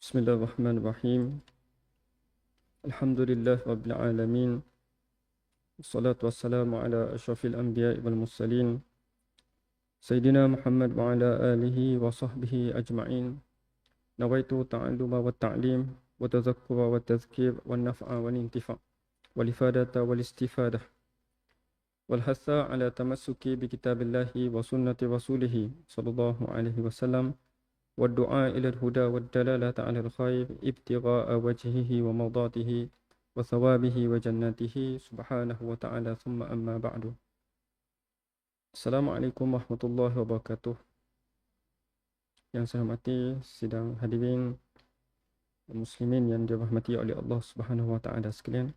Bismillahirrahmanirrahim. Alhamdulillah rabbil alamin. Wassalatu wassalamu ala asyrafil anbiya'i wal mursalin. Sayyidina Muhammad wa ala alihi wa sahbihi ajma'in. Nawaitu ta'alluma wa ta'lim wa tazakkura wa tazkir wa naf'a wa intifa' wal ifadata wal istifadah wal hatha ala tamassuki bi kitabillahi wa sunnati rasulihi sallallahu alaihi wasallam والدعاء إلى الهدى والدلالة على الخير ابتغاء وجهه ومرضاته وثوابه وجناته سبحانه وتعالى ثم أما بعد. Assalamualaikum warahmatullahi wabarakatuh. Yang saya hormati sidang hadirin muslimin yang dirahmati oleh Allah Subhanahu wa taala sekalian.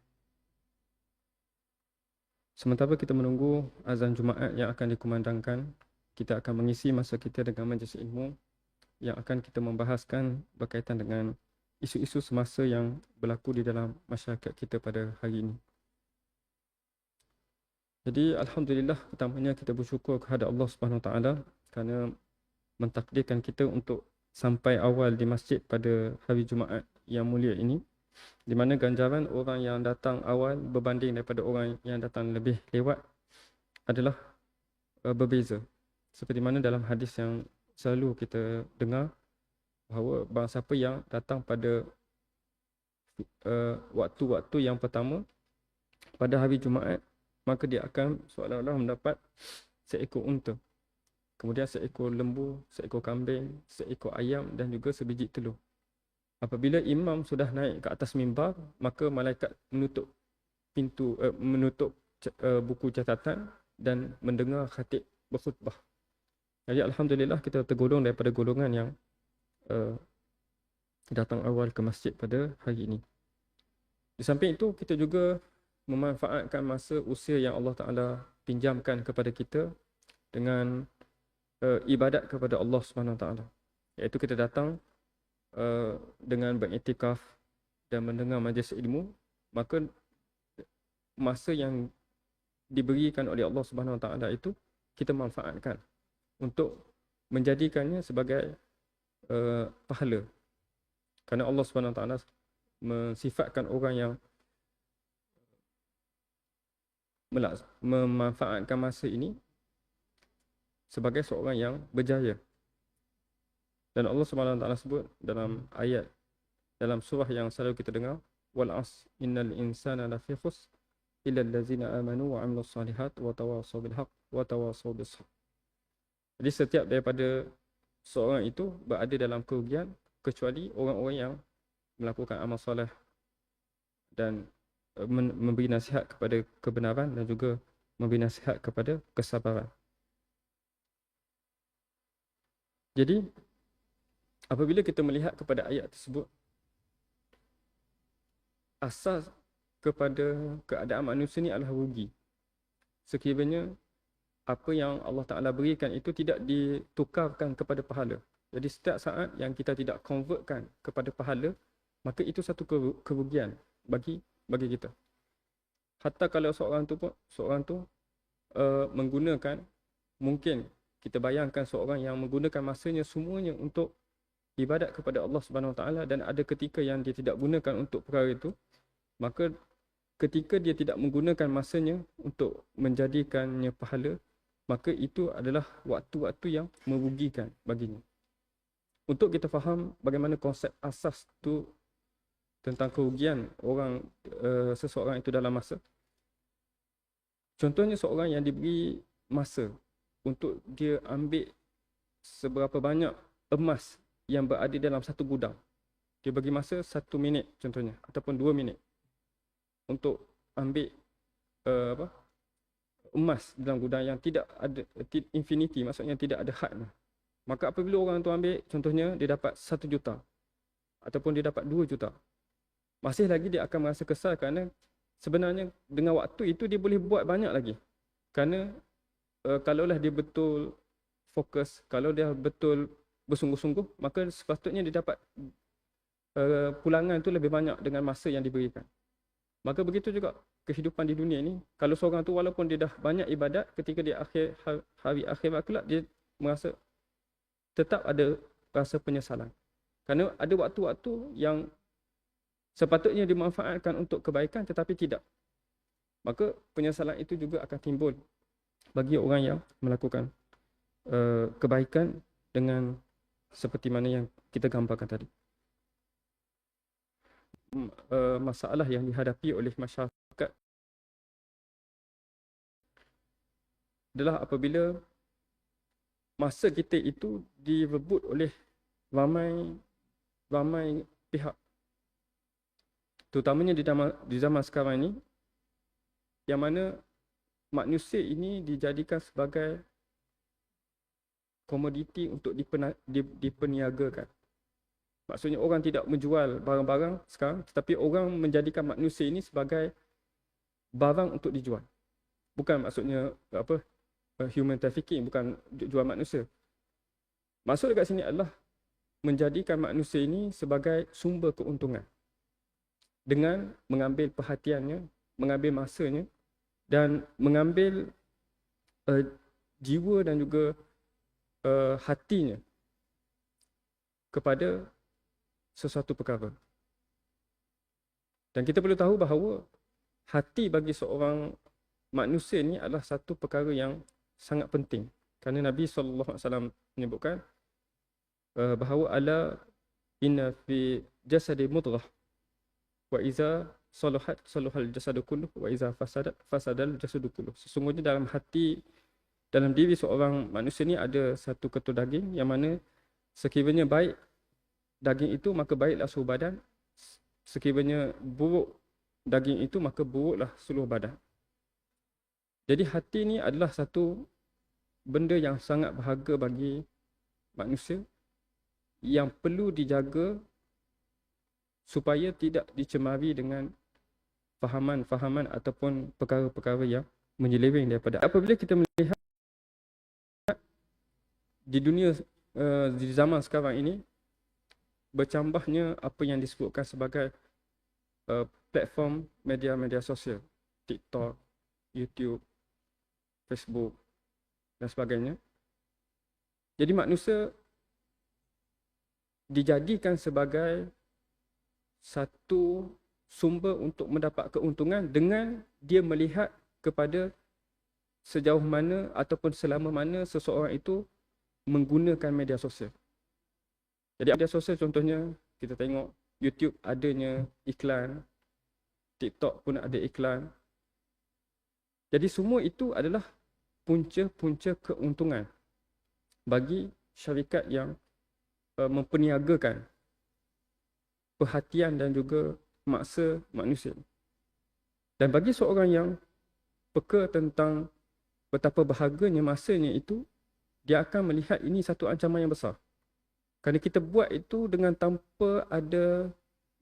Sementara kita menunggu azan Jumaat yang akan dikumandangkan, kita akan mengisi masa kita dengan majlis ilmu yang akan kita membahaskan berkaitan dengan isu-isu semasa yang berlaku di dalam masyarakat kita pada hari ini. Jadi alhamdulillah, pertamanya kita bersyukur kepada Allah Subhanahu Wa Taala kerana mentakdirkan kita untuk sampai awal di masjid pada hari Jumaat yang mulia ini, di mana ganjaran orang yang datang awal berbanding daripada orang yang datang lebih lewat adalah berbeza. Seperti mana dalam hadis yang selalu kita dengar bahawa barang siapa yang datang pada waktu-waktu yang pertama pada hari Jumaat, maka dia akan seolah-olah mendapat seekor unta, kemudian seekor lembu, seekor kambing, seekor ayam dan juga sebiji telur. Apabila imam sudah naik ke atas mimbar, maka malaikat menutup pintu, menutup buku catatan dan mendengar khatib berkhutbah. Jadi alhamdulillah kita tergolong daripada golongan yang datang awal ke masjid pada hari ini. Di samping itu, kita juga memanfaatkan masa usia yang Allah Ta'ala pinjamkan kepada kita dengan ibadat kepada Allah Subhanahu Wa Taala. Iaitu kita datang dengan beriktikaf dan mendengar majlis ilmu, maka masa yang diberikan oleh Allah Subhanahu Wa Taala itu kita manfaatkan untuk menjadikannya sebagai pahala. Kerana Allah Subhanahu Wa Taala mensifatkan orang yang memanfaatkan masa ini sebagai seorang yang berjaya. Dan Allah Subhanahu Wa Taala sebut dalam ayat dalam surah yang selalu kita dengar, wal as innal insana lafi khusr illa allazina amanu wa amilus solihat wa tawassaw bil haqq wa tawassaw bis sabr. Jadi setiap daripada seorang itu berada dalam kerugian kecuali orang-orang yang melakukan amal soleh dan memberi nasihat kepada kebenaran dan juga memberi nasihat kepada kesabaran. Jadi apabila kita melihat kepada ayat tersebut, asas kepada keadaan manusia ni adalah rugi. Sekiranya apa yang Allah Ta'ala berikan itu tidak ditukarkan kepada pahala. Jadi setiap saat yang kita tidak convertkan kepada pahala, maka itu satu kerugian bagi kita. Hatta kalau seorang tu menggunakan, mungkin kita bayangkan seorang yang menggunakan masanya semuanya untuk ibadat kepada Allah Subhanahu Wa Taala dan ada ketika yang dia tidak gunakan untuk perkara itu, maka ketika dia tidak menggunakan masanya untuk menjadikannya pahala, maka itu adalah waktu-waktu yang merugikan baginya. Untuk kita faham bagaimana konsep asas tu tentang kerugian orang seseorang itu dalam masa. Contohnya seorang yang diberi masa untuk dia ambil seberapa banyak emas yang berada dalam satu gudang. Dia bagi masa 1 minit contohnya ataupun 2 minit untuk ambil emas dalam gudang yang tidak ada infinity, maksudnya tidak ada had. Maka apabila orang tu ambil, contohnya dia dapat 1 juta ataupun dia dapat 2 juta, masih lagi dia akan merasa kesal kerana sebenarnya dengan waktu itu dia boleh buat banyak lagi. Kerana kalaulah dia betul fokus, kalau dia betul bersungguh-sungguh, maka sepatutnya dia dapat pulangan tu lebih banyak dengan masa yang diberikan. Maka begitu juga kehidupan di dunia ini. Kalau seorang tu walaupun dia dah banyak ibadat, ketika dia hari akhirat kelak, dia merasa tetap ada rasa penyesalan. Kerana ada waktu-waktu yang sepatutnya dimanfaatkan untuk kebaikan tetapi tidak. Maka penyesalan itu juga akan timbul bagi orang yang melakukan kebaikan dengan seperti mana yang kita gambarkan tadi. Masalah yang dihadapi oleh masyarakat adalah apabila masa kita itu direbut oleh ramai pihak. Terutamanya di zaman sekarang ini, yang mana manusia ini dijadikan sebagai komoditi untuk diperniagakan. Maksudnya orang tidak menjual barang-barang sekarang, tetapi orang menjadikan manusia ini sebagai barang untuk dijual. Bukan maksudnya human trafficking, bukan jual manusia. Maksud dekat sini adalah menjadikan manusia ini sebagai sumber keuntungan dengan mengambil perhatiannya, mengambil masanya dan mengambil jiwa dan juga hatinya kepada sesuatu perkara. Dan kita perlu tahu bahawa hati bagi seorang manusia ni adalah satu perkara yang sangat penting. Kerana Nabi SAW menyebutkan bahawa ala inna fi jasadi mudghah wa iza salahat salahal jasadu kulluh wa iza fasadat fasadal jasadu kulluh. Sesungguhnya dalam hati, dalam diri seorang manusia ni ada satu ketul daging yang mana sekiranya baik daging itu maka baiklah seluruh badan, sekiranya buruk daging itu maka buruklah seluruh badan. Jadi hati ni adalah satu benda yang sangat berharga bagi manusia yang perlu dijaga supaya tidak dicemari dengan fahaman-fahaman ataupun perkara-perkara yang menyeleweng daripada. Apabila kita melihat di dunia di zaman sekarang ini, bercambahnya apa yang disebutkan sebagai platform media-media sosial, TikTok, YouTube, Facebook dan sebagainya. Jadi manusia dijadikan sebagai satu sumber untuk mendapat keuntungan dengan dia melihat kepada sejauh mana ataupun selama mana seseorang itu menggunakan media sosial. Jadi media sosial contohnya kita tengok YouTube adanya iklan, TikTok pun ada iklan. Jadi semua itu adalah punca-punca keuntungan bagi syarikat yang memperniagakan perhatian dan juga masa manusia. Dan bagi seorang yang peka tentang betapa berharganya masanya itu, dia akan melihat ini satu ancaman yang besar. Kerana kita buat itu dengan tanpa ada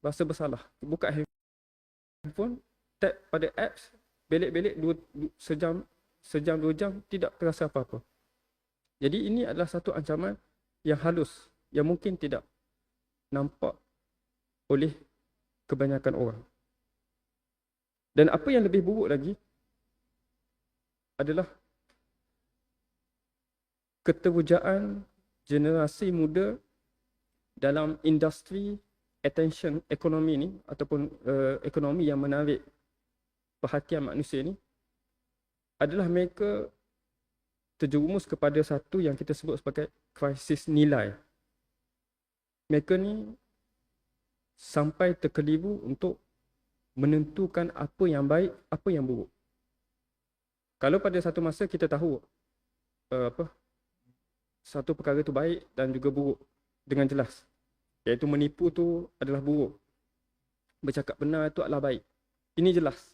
rasa bersalah. Buka handphone, tap pada apps, belik-belik sejam 2 jam tidak terasa apa-apa. Jadi ini adalah satu ancaman yang halus, yang mungkin tidak nampak oleh kebanyakan orang. Dan apa yang lebih buruk lagi adalah keterujaan generasi muda dalam industri attention ekonomi ni ataupun ekonomi yang menarik perhatian manusia ni adalah mereka terjerumus kepada satu yang kita sebut sebagai krisis nilai. Mereka ni sampai terkeliru untuk menentukan apa yang baik, apa yang buruk. Kalau pada satu masa kita tahu satu perkara tu baik dan juga buruk dengan jelas, iaitu menipu tu adalah buruk, bercakap benar itu adalah baik. Ini jelas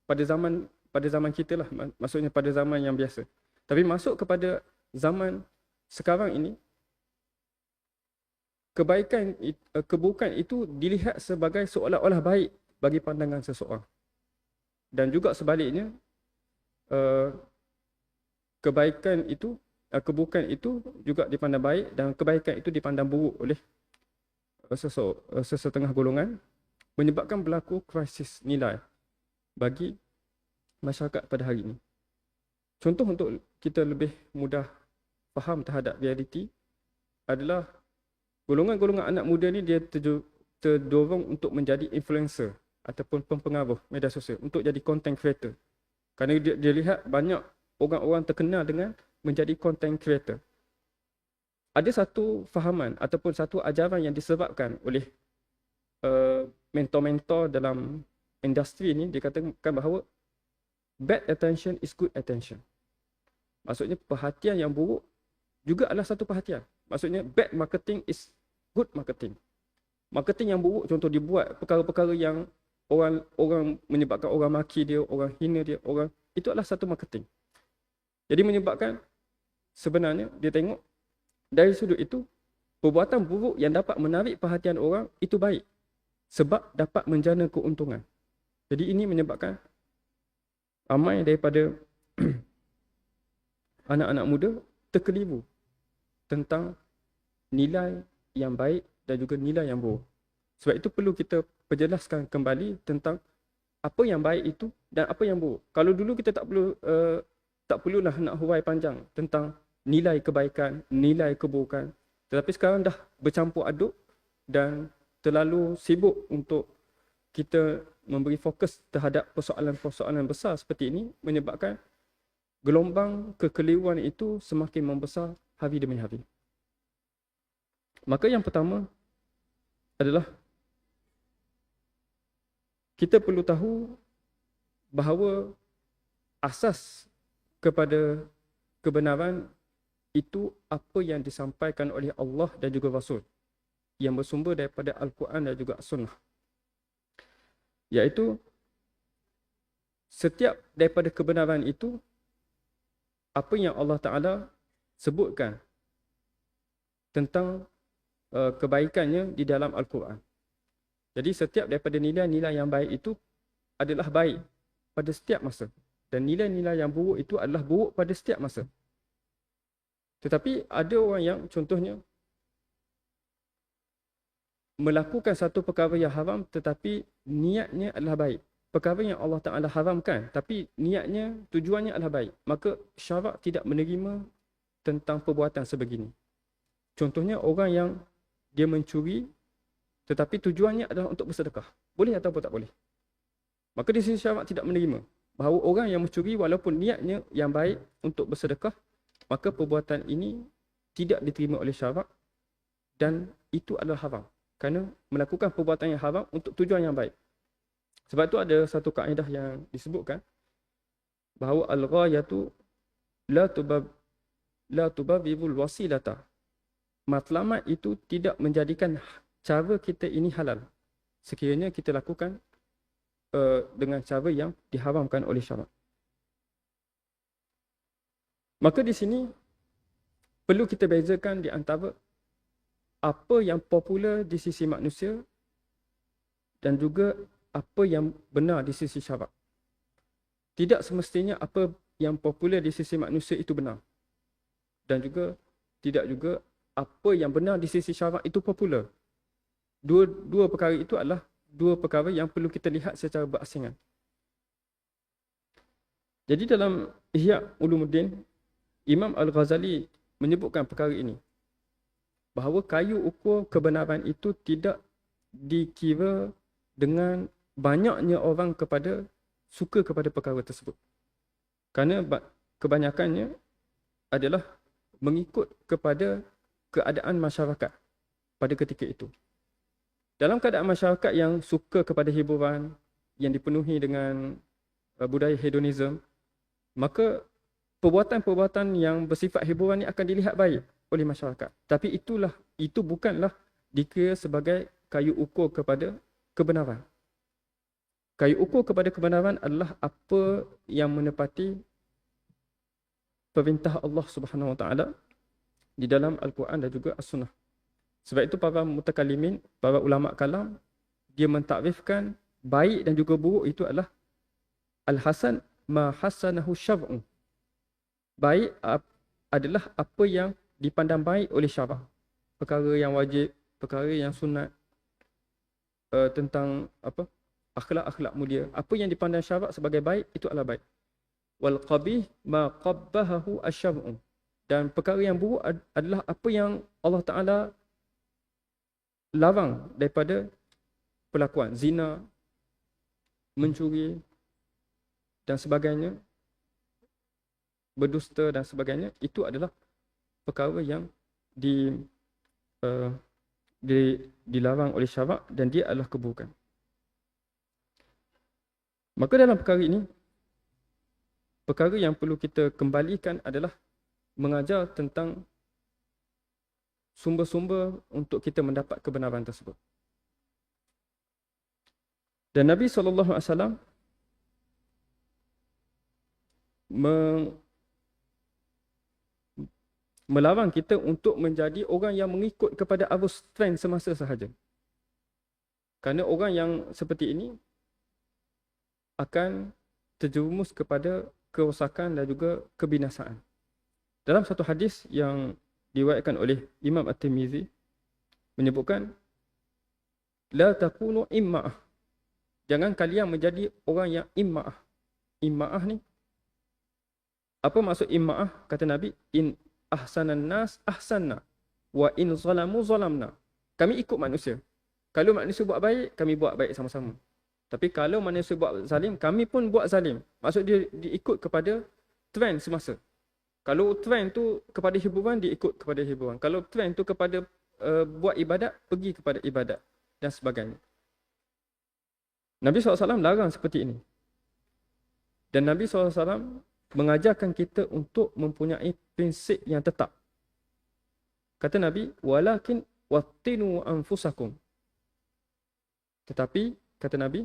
pada zaman kita lah, maksudnya pada zaman yang biasa. Tapi masuk kepada zaman sekarang ini, keburukan itu dilihat sebagai seolah-olah baik bagi pandangan seseorang. Dan juga sebaliknya, keburukan itu juga dipandang baik dan kebaikan itu dipandang buruk oleh sesetengah golongan, menyebabkan berlaku krisis nilai bagi masyarakat pada hari ini. Contoh untuk kita lebih mudah faham terhadap realiti adalah golongan-golongan anak muda ni dia terdorong untuk menjadi influencer ataupun pempengaruh media sosial, untuk jadi content creator. Kerana dia lihat banyak orang-orang terkenal dengan menjadi content creator. Ada satu fahaman ataupun satu ajaran yang disebabkan oleh mentor-mentor dalam industri ni, dia katakan bahawa bad attention is good attention. Maksudnya perhatian yang buruk juga adalah satu perhatian. Maksudnya bad marketing is good marketing. Marketing yang buruk, contoh dibuat perkara-perkara yang orang menyebabkan orang maki dia, orang hina dia, itu adalah satu marketing. Jadi menyebabkan sebenarnya dia tengok dari sudut itu, perbuatan buruk yang dapat menarik perhatian orang itu baik sebab dapat menjana keuntungan. Jadi ini menyebabkan ramai daripada anak-anak muda terkeliru tentang nilai yang baik dan juga nilai yang buruk. Sebab itu perlu kita perjelaskan kembali tentang apa yang baik itu dan apa yang buruk. Kalau dulu kita tak perlulah nak hurai panjang tentang nilai kebaikan, nilai keburukan. Tetapi sekarang dah bercampur aduk dan terlalu sibuk untuk kita memberi fokus terhadap persoalan-persoalan besar seperti ini, menyebabkan gelombang kekeliruan itu semakin membesar hari demi hari. Maka yang pertama adalah kita perlu tahu bahawa asas kepada kebenaran itu apa yang disampaikan oleh Allah dan juga Rasul, yang bersumber daripada Al-Quran dan juga Sunnah. Iaitu setiap daripada kebenaran itu, apa yang Allah Ta'ala sebutkan tentang kebaikannya di dalam Al-Quran. Jadi setiap daripada nilai-nilai yang baik itu adalah baik pada setiap masa. Dan nilai-nilai yang buruk itu adalah buruk pada setiap masa. Tetapi ada orang yang contohnya melakukan satu perkara yang haram tetapi niatnya adalah baik. Perkara yang Allah Ta'ala haramkan tapi niatnya, tujuannya adalah baik. Maka syarak tidak menerima tentang perbuatan sebegini. Contohnya orang yang dia mencuri tetapi tujuannya adalah untuk bersedekah. Boleh ataupun tak boleh? Maka di sini syarak tidak menerima bahawa orang yang mencuri walaupun niatnya yang baik untuk bersedekah, maka perbuatan ini tidak diterima oleh syarak dan itu adalah haram. Kerana melakukan perbuatan yang haram untuk tujuan yang baik. Sebab itu ada satu kaedah yang disebutkan bahawa al-ghayatu la tubabibul wasilata. Matlamat itu tidak menjadikan cara kita ini halal sekiranya kita lakukan dengan cara yang diharamkan oleh syarak. Maka di sini perlu kita bezakan di antara apa yang popular di sisi manusia dan juga apa yang benar di sisi syarak. Tidak semestinya apa yang popular di sisi manusia itu benar. Dan juga tidak juga apa yang benar di sisi syarak itu popular. Dua perkara itu adalah dua perkara yang perlu kita lihat secara berasingan. Jadi dalam Ihya Ulumuddin, Imam Al-Ghazali menyebutkan perkara ini. Bahawa kayu ukur kebenaran itu tidak dikira dengan banyaknya orang suka kepada perkara tersebut. Kerana kebanyakannya adalah mengikut kepada keadaan masyarakat pada ketika itu. Dalam keadaan masyarakat yang suka kepada hiburan, yang dipenuhi dengan budaya hedonism, maka perbuatan-perbuatan yang bersifat hiburan ini akan dilihat baik oleh masyarakat. Tapi itu bukanlah dikira sebagai kayu ukur kepada kebenaran. Kayu ukur kepada kebenaran adalah apa yang menepati perintah Allah Subhanahu Wa Taala di dalam Al-Quran dan juga As-Sunnah. Sebab itu para mutakalimin, para ulama kalam, dia mentakrifkan baik dan juga buruk itu adalah al-hasan ma hasanahu syar'u. Baik adalah apa yang dipandang baik oleh syarak. Perkara yang wajib, perkara yang sunat, tentang akhlak-akhlak mulia. Apa yang dipandang syarak sebagai baik, itu adalah baik. Wal qabih ma qabbahahu asy-syar'u. Dan perkara yang buruk adalah apa yang Allah Ta'ala larang daripada perlakuan zina, mencuri dan sebagainya, berdusta dan sebagainya, itu adalah perkara yang di, uh, dilarang oleh syarak dan dia adalah keburukan. Maka dalam perkara ini, perkara yang perlu kita kembalikan adalah mengajar tentang sumber-sumber untuk kita mendapat kebenaran tersebut. Dan Nabi SAW melarang kita untuk menjadi orang yang mengikut kepada arus trend semasa sahaja. Kerana orang yang seperti ini akan terjerumus kepada kerosakan dan juga kebinasaan. Dalam satu hadis yang diriwayatkan oleh Imam At-Tirmizi menyebutkan, la takunu imma'ah. Jangan kalian menjadi orang yang imma'ah. Imma'ah ni, apa maksud imma'ah? Kata Nabi, in ahsanan nas ahsanna wa in zalamu zalamna. Kami ikut manusia. Kalau manusia buat baik, kami buat baik sama-sama. Tapi kalau manusia buat zalim, kami pun buat zalim. Maksud dia diikut kepada trend semasa. Kalau trend tu kepada hiburan, dia ikut kepada hiburan. Kalau trend tu kepada buat ibadat, pergi kepada ibadat dan sebagainya. Nabi SAW larang seperti ini. Dan Nabi SAW mengajarkan kita untuk mempunyai prinsip yang tetap. Kata Nabi, walakin wattinu anfusakum. Tetapi, kata Nabi,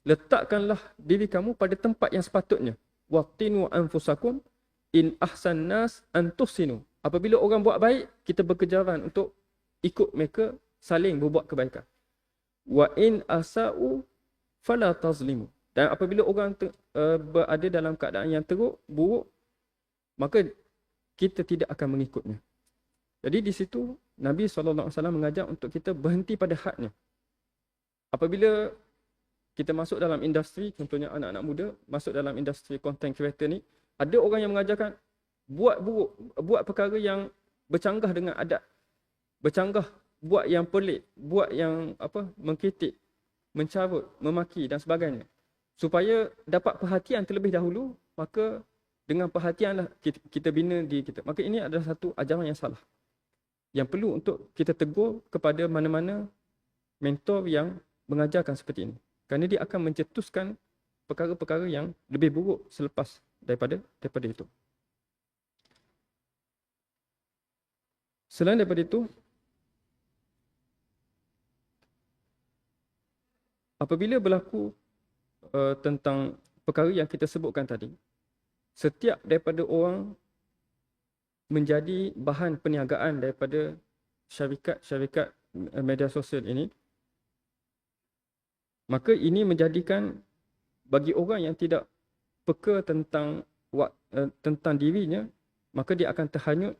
letakkanlah diri kamu pada tempat yang sepatutnya. Wattinu anfusakum in ahsan nas antusinu. Apabila orang buat baik, kita berkejaran untuk ikut mereka, saling berbuat kebaikan. Wa in asa'u fala tazlimu. Dan apabila orang berada dalam keadaan yang teruk, buruk, maka kita tidak akan mengikutnya. Jadi di situ Nabi SAW mengajar untuk kita berhenti pada hadnya. Apabila kita masuk dalam industri, contohnya anak-anak muda masuk dalam industri content creator ni, ada orang yang mengajarkan buat buruk, buat perkara yang bercanggah dengan adat, bercanggah, buat yang pelik, buat yang mengkritik, mencarut, memaki dan sebagainya. Supaya dapat perhatian terlebih dahulu, maka dengan perhatianlah kita bina diri kita. Maka ini adalah satu ajaran yang salah, yang perlu untuk kita tegur kepada mana-mana mentor yang mengajarkan seperti ini. Kerana dia akan mencetuskan perkara-perkara yang lebih buruk selepas daripada itu. Selain daripada itu, apabila berlaku tentang perkara yang kita sebutkan tadi, setiap daripada orang menjadi bahan perniagaan daripada syarikat media sosial ini, maka ini menjadikan bagi orang yang tidak peka tentang dirinya, maka dia akan terhanyut,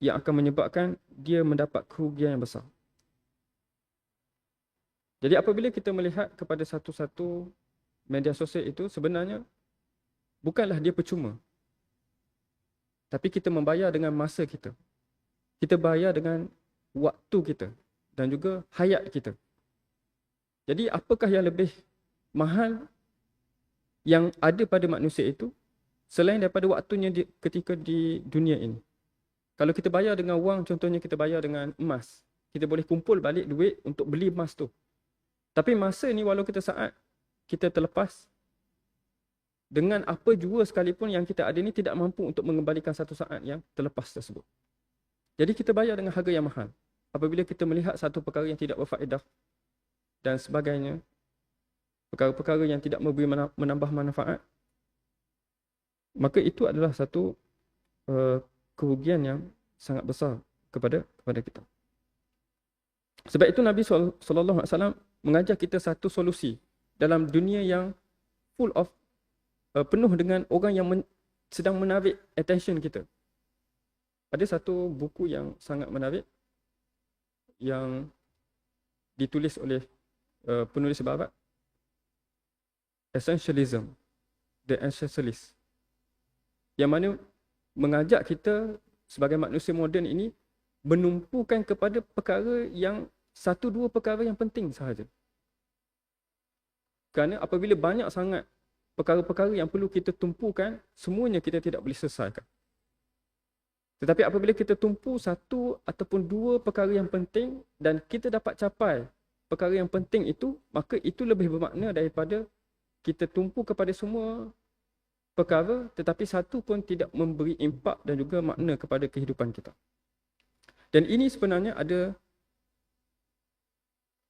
yang akan menyebabkan dia mendapat kerugian yang besar. Jadi apabila kita melihat kepada satu-satu media sosial itu, sebenarnya bukanlah dia percuma. Tapi kita membayar dengan masa kita. Kita bayar dengan waktu kita dan juga hayat kita. Jadi apakah yang lebih mahal yang ada pada manusia itu selain daripada waktunya ketika di dunia ini? Kalau kita bayar dengan wang, contohnya kita bayar dengan emas, kita boleh kumpul balik duit untuk beli emas tu. Tapi masa ni walau kita saat kita terlepas, dengan apa jua sekalipun yang kita ada ni tidak mampu untuk mengembalikan satu saat yang terlepas tersebut. Jadi kita bayar dengan harga yang mahal. Apabila kita melihat satu perkara yang tidak berfaedah dan sebagainya, perkara-perkara yang tidak memberi menambah manfaat, maka itu adalah satu kerugian yang sangat besar kepada kita. Sebab itu Nabi SAW mengajar kita satu solusi dalam dunia yang full of penuh dengan orang yang sedang menarik attention kita. Ada satu buku yang sangat menarik yang ditulis oleh penulis barat, Essentialism, The Essentialist, yang mana mengajak kita sebagai manusia moden ini menumpukan kepada perkara yang satu dua perkara yang penting sahaja. Kerana apabila banyak sangat perkara-perkara yang perlu kita tumpukan, semuanya kita tidak boleh selesaikan. Tetapi apabila kita tumpu satu ataupun dua perkara yang penting dan kita dapat capai perkara yang penting itu, maka itu lebih bermakna daripada kita tumpu kepada semua perkara tetapi satu pun tidak memberi impak dan juga makna kepada kehidupan kita. Dan ini sebenarnya ada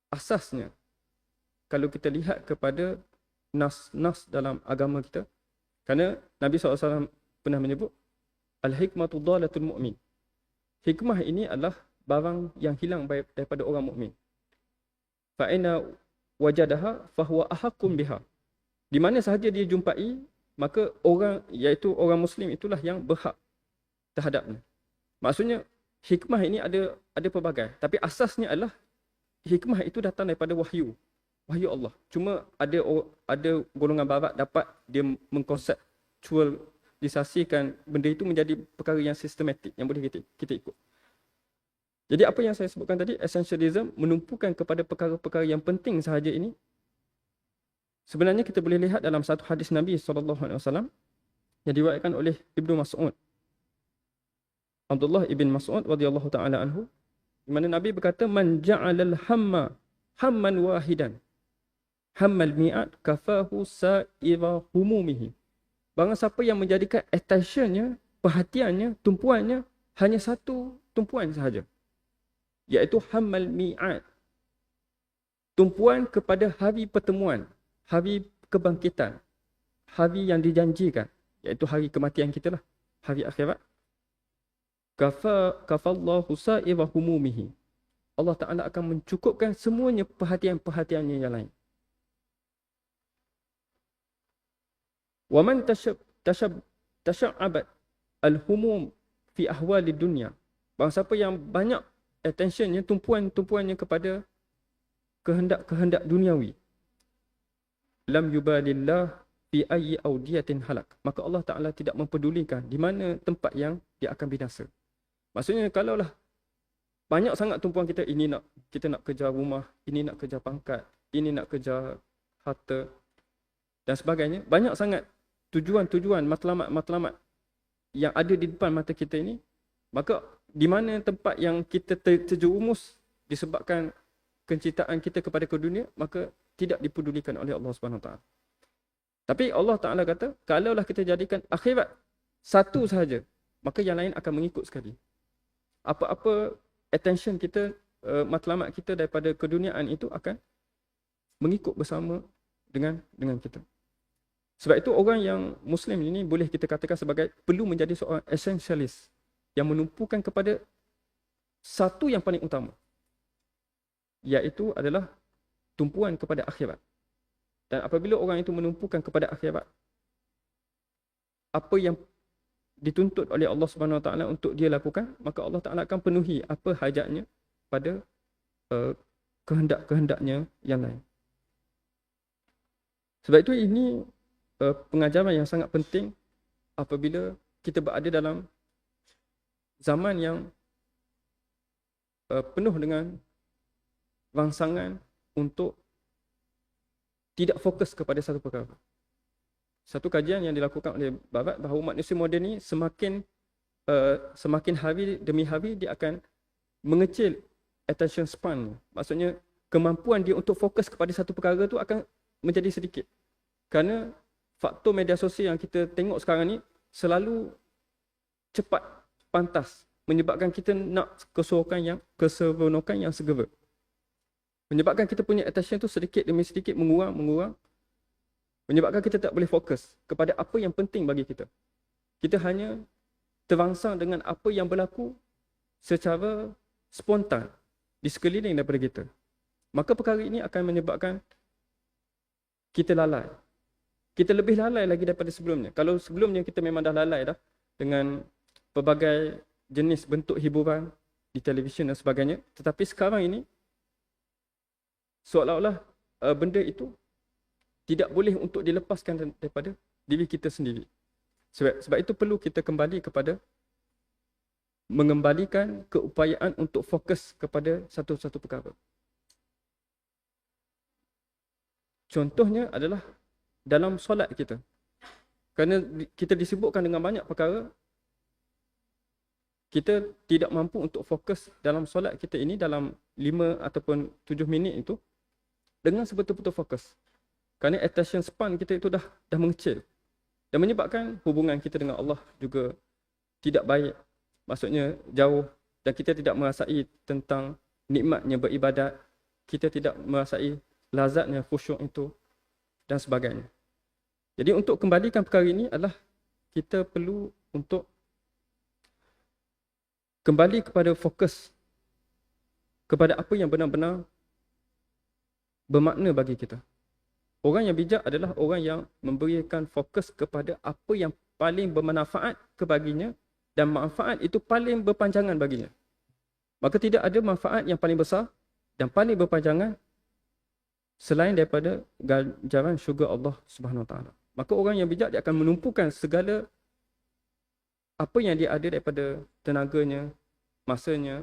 asasnya. Kalau kita lihat kepada nas-nas dalam agama kita, kerana Nabi SAW pernah menyebut al-hikmatu dhalatul mu'min. Hikmah ini adalah barang yang hilang daripada orang mukmin. Fa inna wajadaha fahuwa ahakkum biha. Di mana sahaja dia jumpai, maka orang, iaitu orang muslim itulah yang berhak terhadapnya. Maksudnya hikmah ini ada pelbagai, tapi asasnya adalah hikmah itu datang daripada wahyu Allah. Cuma ada golongan barat dapat dia mengkonseptualisasikan benda itu menjadi perkara yang sistematik yang boleh kita ikut. Jadi apa yang saya sebutkan tadi, essentialism, menumpukan kepada perkara-perkara yang penting sahaja ini, sebenarnya kita boleh lihat dalam satu hadis Nabi SAW yang diriwayatkan oleh Ibnu Mas'ud, Abdullah ibn Mas'ud radhiyallahu taala anhu, di mana Nabi berkata, man ja'alal hamma hamman wahidan hammal mi'at kafahu sa'ira humumihi. Barang siapa yang menjadikan attentionnya, perhatiannya, tumpuannya hanya satu tumpuan sahaja, iaitu hammal mi'at, tumpuan kepada hari pertemuan, hari kebangkitan, hari yang dijanjikan, iaitu hari kematian kita lah, hari akhirat. Kafallahu sa'ira humumihi. Allah Ta'ala akan mencukupkan semuanya perhatian-perhatiannya yang lain. Wa man tasha'abat al-humum fi ahwali dunya. Barang siapa yang banyak attentionnya, tumpuannya kepada kehendak-kehendak duniawi, lam yubalillah fi ayyi awdiyatin halak. Maka Allah Ta'ala tidak mempedulikan di mana tempat yang dia akan binasa. Maksudnya kalaulah banyak sangat tumpuan kita, kita nak kejar rumah, ini nak kejar pangkat, ini nak kejar harta dan sebagainya, banyak sangat tujuan-tujuan, matlamat-matlamat yang ada di depan mata kita ini, maka di mana tempat yang kita terjerumus disebabkan kecintaan kita kepada dunia, maka tidak dipedulikan oleh Allah Subhanahu Wa Taala. Tapi Allah Taala kata, kalaulah kita jadikan akhirat satu sahaja, maka yang lain akan mengikut sekali. Apa-apa attention kita, matlamat kita daripada keduniaan itu akan mengikut bersama dengan kita. Sebab itu orang yang Muslim ini boleh kita katakan sebagai perlu menjadi seorang essentialist yang menumpukan kepada satu yang paling utama, iaitu adalah tumpuan kepada akhirat. Dan apabila orang itu menumpukan kepada akhirat, apa yang dituntut oleh Allah Subhanahu Wa Taala untuk dia lakukan, maka Allah Taala akan penuhi apa hajatnya pada kehendak-kehendaknya yang lain. Sebab itu ini pengajaran yang sangat penting apabila kita berada dalam zaman yang penuh dengan rangsangan untuk tidak fokus kepada satu perkara. Satu kajian yang dilakukan oleh Barat bahawa manusia moden ni semakin hari demi hari dia akan mengecil attention span. Maksudnya kemampuan dia untuk fokus kepada satu perkara tu akan menjadi sedikit. Kerana faktor media sosial yang kita tengok sekarang ni selalu cepat pantas, menyebabkan kita nak keseronokan yang segera. Menyebabkan kita punya attention tu sedikit demi sedikit mengurang. Menyebabkan kita tak boleh fokus kepada apa yang penting bagi kita. Kita hanya terangsang dengan apa yang berlaku secara spontan di sekeliling daripada kita. Maka perkara ini akan menyebabkan kita lalai. Kita lebih lalai lagi daripada sebelumnya. Kalau sebelumnya kita memang dah lalai dah dengan pelbagai jenis bentuk hiburan di televisyen dan sebagainya. Tetapi sekarang ini seolah-olah benda itu tidak boleh untuk dilepaskan daripada diri kita sendiri. Sebab itu perlu kita kembali kepada mengembalikan keupayaan untuk fokus kepada satu-satu perkara. Contohnya adalah dalam solat kita. Kerana kita disibukkan dengan banyak perkara, kita tidak mampu untuk fokus dalam solat kita ini dalam 5 ataupun 7 minit itu dengan sebetul-betul fokus. Kerana attention span kita itu dah mengecil. Dan menyebabkan hubungan kita dengan Allah juga tidak baik. Maksudnya jauh. Dan kita tidak merasai tentang nikmatnya beribadat. Kita tidak merasai lazatnya khusyuk itu dan sebagainya. Jadi untuk kembalikan perkara ini adalah kita perlu untuk kembali kepada fokus kepada apa yang benar-benar bermakna bagi kita. Orang yang bijak adalah orang yang memberikan fokus kepada apa yang paling bermanfaat kebaginya dan manfaat itu paling berpanjangan baginya. Maka tidak ada manfaat yang paling besar dan paling berpanjangan selain daripada ganjaran syurga Allah Subhanahu Wa Taala. Maka orang yang bijak dia akan menumpukan segala apa yang dia ada daripada tenaganya, masanya,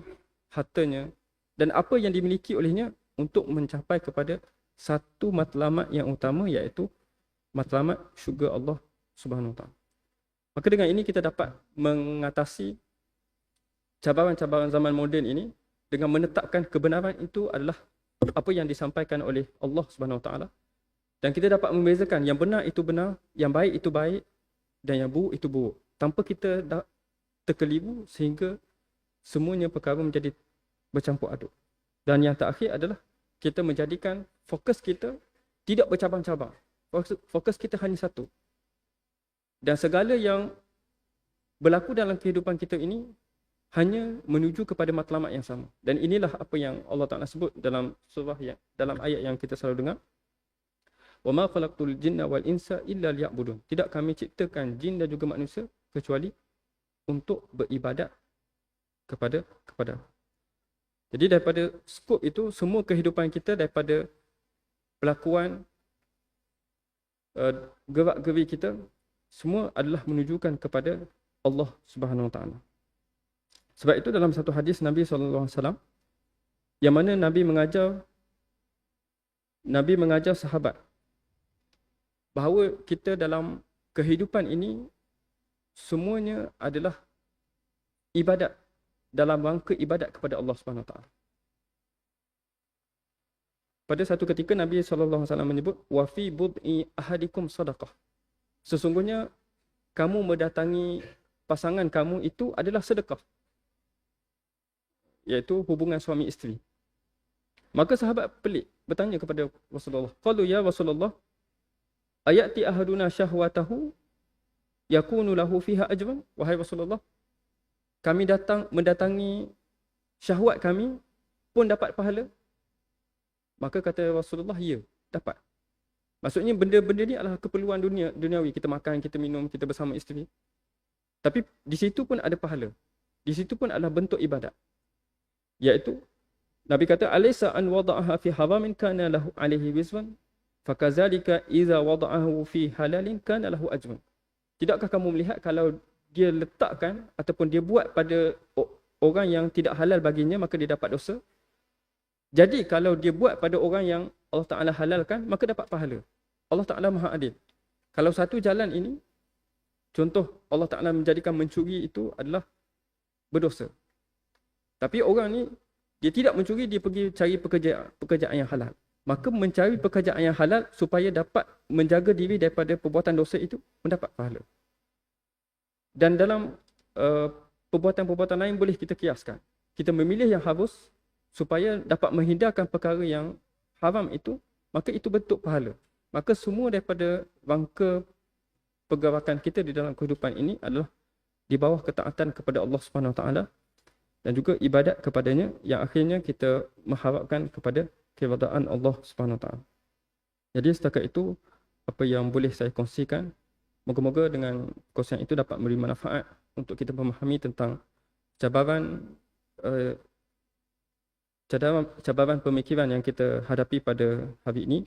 hartanya dan apa yang dimiliki olehnya untuk mencapai kepada satu matlamat yang utama, iaitu matlamat syurga Allah Subhanahu Wa Taala. Maka dengan ini kita dapat mengatasi cabaran-cabaran zaman moden ini dengan menetapkan kebenaran itu adalah apa yang disampaikan oleh Allah Subhanahu Wa Taala, dan kita dapat membezakan yang benar itu benar, yang baik itu baik dan yang buruk itu buruk, tanpa kita terkeliru sehingga semuanya perkara menjadi bercampur aduk. Dan yang terakhir adalah kita menjadikan fokus kita tidak bercabang-cabang. Fokus kita hanya satu. Dan segala yang berlaku dalam kehidupan kita ini hanya menuju kepada matlamat yang sama. Dan inilah apa yang Allah Ta'ala sebut dalam surah dalam ayat yang kita selalu dengar. وَمَا خَلَقْتُ الْجِنَّ وَالْإِنسَ إِلَّا لِيَعْبُدُونَ. Tidak kami ciptakan jin dan juga manusia kecuali untuk beribadat kepada. Jadi daripada skop itu, semua kehidupan kita daripada pelakuan gerak-geri kita semua adalah menunjukkan kepada Allah Subhanahu Wa Taala. Sebab itu dalam satu hadis Nabi SAW yang mana Nabi mengajar sahabat bahawa kita dalam kehidupan ini semuanya adalah ibadat, dalam rangka ibadat kepada Allah Subhanahu Wa Taala. Pada satu ketika Nabi SAW menyebut wa fi bud'i ahadikum sadaqah. Sesungguhnya kamu mendatangi pasangan kamu itu adalah sedekah, iaitu hubungan suami isteri. Maka sahabat pelik bertanya kepada Rasulullah, qalu ya Rasulullah, ayati ahaduna syahwatahu yakunu lahu fiha ajran? Wahai Rasulullah, kami mendatangi syahwat kami pun dapat pahala? Maka kata Rasulullah, ya, dapat. Maksudnya benda-benda ni adalah keperluan duniawi. Kita makan, kita minum, kita bersama isteri. Tapi di situ pun ada pahala. Di situ pun adalah bentuk ibadat. Iaitu Nabi kata, alaysa an wada'aha fi haramin kana lahu alaihi wizran fakazalika idza wada'ahu fi halalin kana lahu ajrun. Tidakkah kamu melihat kalau dia letakkan ataupun dia buat pada orang yang tidak halal baginya, maka dia dapat dosa. Jadi kalau dia buat pada orang yang Allah Ta'ala halalkan, maka dapat pahala. Allah Ta'ala Maha Adil. Kalau satu jalan ini, contoh Allah Ta'ala menjadikan mencuri itu adalah berdosa. Tapi orang ni, dia tidak mencuri, dia pergi cari pekerjaan yang halal. Maka mencari pekerjaan yang halal supaya dapat menjaga diri daripada perbuatan dosa itu, mendapat pahala. Dan dalam perbuatan-perbuatan lain boleh kita kiaskan. Kita memilih yang harus supaya dapat menghindarkan perkara yang haram itu, maka itu bentuk pahala. Maka semua daripada rangka pergerakan kita di dalam kehidupan ini adalah di bawah ketaatan kepada Allah Subhanahu Wa Taala dan juga ibadat kepadanya, yang akhirnya kita mengharapkan kepada keridaan Allah Subhanahu Wa Taala. Jadi setakat itu apa yang boleh saya kongsikan. Moga-moga dengan kongsian itu dapat memberi manfaat untuk kita memahami tentang cabaran pemikiran yang kita hadapi pada hari ini.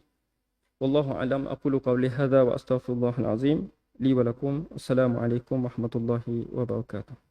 Wallahu a'lam, aqulu qawli hadza wa astaghfirullahal azim li wa lakum. Assalamualaikum warahmatullahi wabarakatuh.